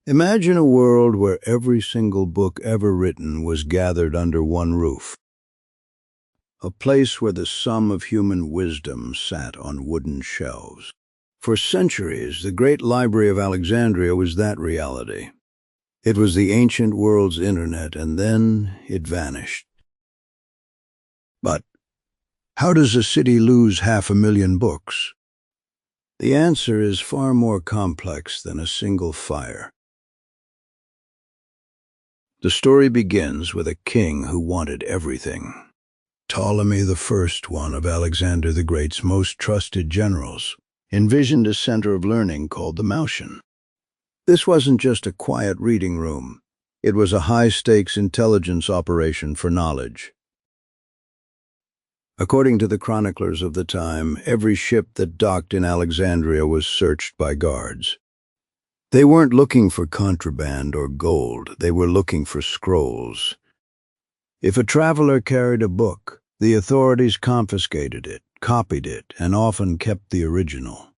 Imagine a world where every single book ever written was gathered under one roof. A place where the sum of human wisdom sat on wooden shelves. For centuries, the great Library of Alexandria was that reality. It was the ancient world's internet, and then it vanished. But how does a city lose 500,000 books? The answer is far more complex than a single fire. The story begins with a king who wanted everything. Ptolemy I, one of Alexander the Great's most trusted generals, envisioned a center of learning called the Moution. This wasn't just a quiet reading room. It was a high-stakes intelligence operation for knowledge. According to the chroniclers of the time, every ship that docked in Alexandria was searched by guards. They weren't looking for contraband or gold, they were looking for scrolls. If a traveler carried a book, the authorities confiscated it, copied it, and often kept the original.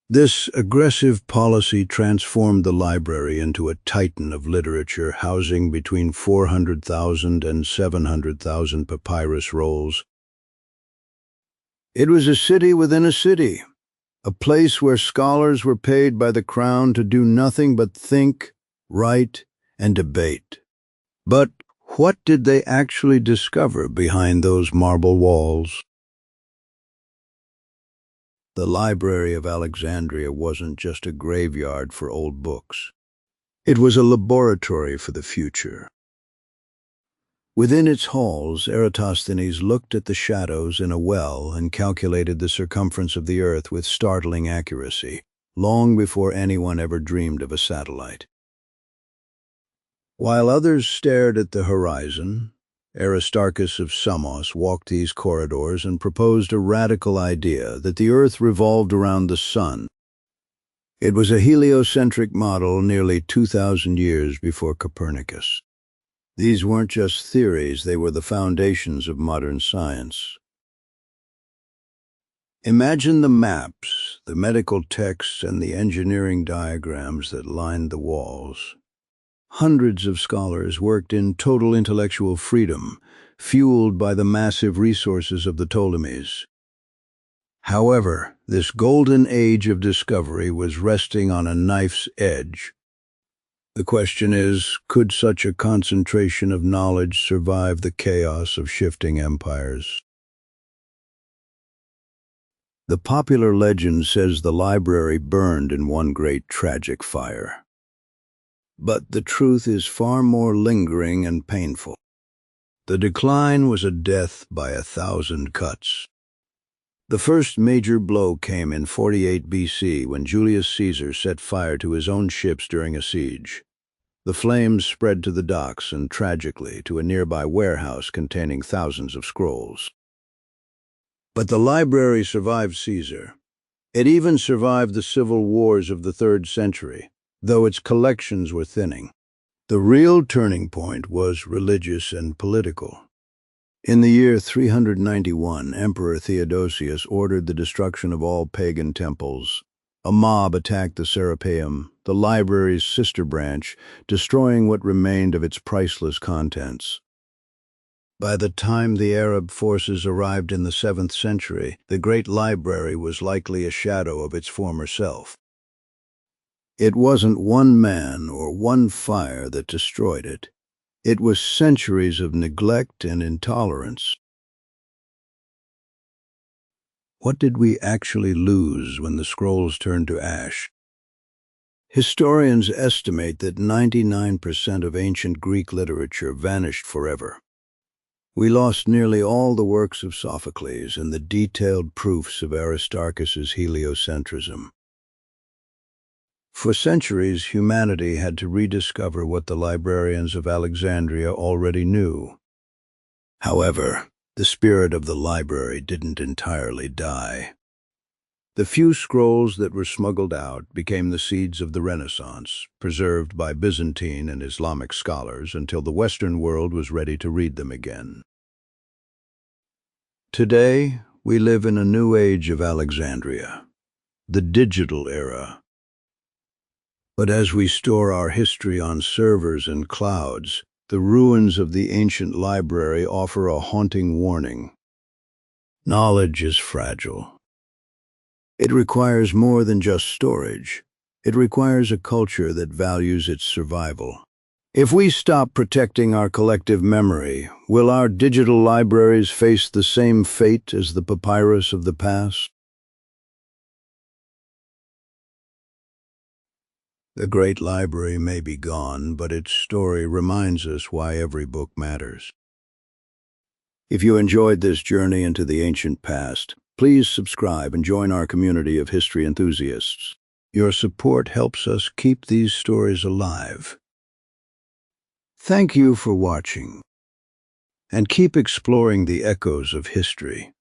This aggressive policy transformed the library into a titan of literature, housing between 400,000 and 700,000 papyrus rolls. It was a city within a city, a place where scholars were paid by the crown to do nothing but think, write, and debate. But what did they actually discover behind those marble walls? The Library of Alexandria wasn't just a graveyard for old books. It was a laboratory for the future. Within its halls, Eratosthenes looked at the shadows in a well and calculated the circumference of the Earth with startling accuracy, long before anyone ever dreamed of a satellite. While others stared at the horizon, Aristarchus of Samos walked these corridors and proposed a radical idea that the Earth revolved around the Sun. It was a heliocentric model nearly 2,000 years before Copernicus. These weren't just theories, they were the foundations of modern science. Imagine the maps, the medical texts, and the engineering diagrams that lined the walls. Hundreds of scholars worked in total intellectual freedom, fueled by the massive resources of the Ptolemies. However, this golden age of discovery was resting on a knife's edge. The question is, could such a concentration of knowledge survive the chaos of shifting empires? The popular legend says the library burned in one great tragic fire. But the truth is far more lingering and painful. The decline was a death by 1,000 cuts. The first major blow came in 48 BC when Julius Caesar set fire to his own ships during a siege. The flames spread to the docks and, tragically, to a nearby warehouse containing thousands of scrolls. But the library survived Caesar. It even survived the civil wars of the 3rd century, though its collections were thinning. The real turning point was religious and political. In the year 391, Emperor Theodosius ordered the destruction of all pagan temples. A mob attacked the Serapeum, the library's sister branch, destroying what remained of its priceless contents. By the time the Arab forces arrived in the 7th century, the great library was likely a shadow of its former self. It wasn't one man or one fire that destroyed it. It was centuries of neglect and intolerance. What did we actually lose when the scrolls turned to ash? Historians estimate that 99% of ancient Greek literature vanished forever. We lost nearly all the works of Sophocles and the detailed proofs of Aristarchus's heliocentrism. For centuries, humanity had to rediscover what the librarians of Alexandria already knew. However, the spirit of the library didn't entirely die. The few scrolls that were smuggled out became the seeds of the Renaissance, preserved by Byzantine and Islamic scholars until the Western world was ready to read them again. Today, we live in a new age of Alexandria, the digital era. But as we store our history on servers and clouds, the ruins of the ancient library offer a haunting warning. Knowledge is fragile. It requires more than just storage. It requires a culture that values its survival. If we stop protecting our collective memory, will our digital libraries face the same fate as the papyrus of the past? The great library may be gone, but its story reminds us why every book matters. If you enjoyed this journey into the ancient past, please subscribe and join our community of history enthusiasts. Your support helps us keep these stories alive. Thank you for watching, and keep exploring the echoes of history.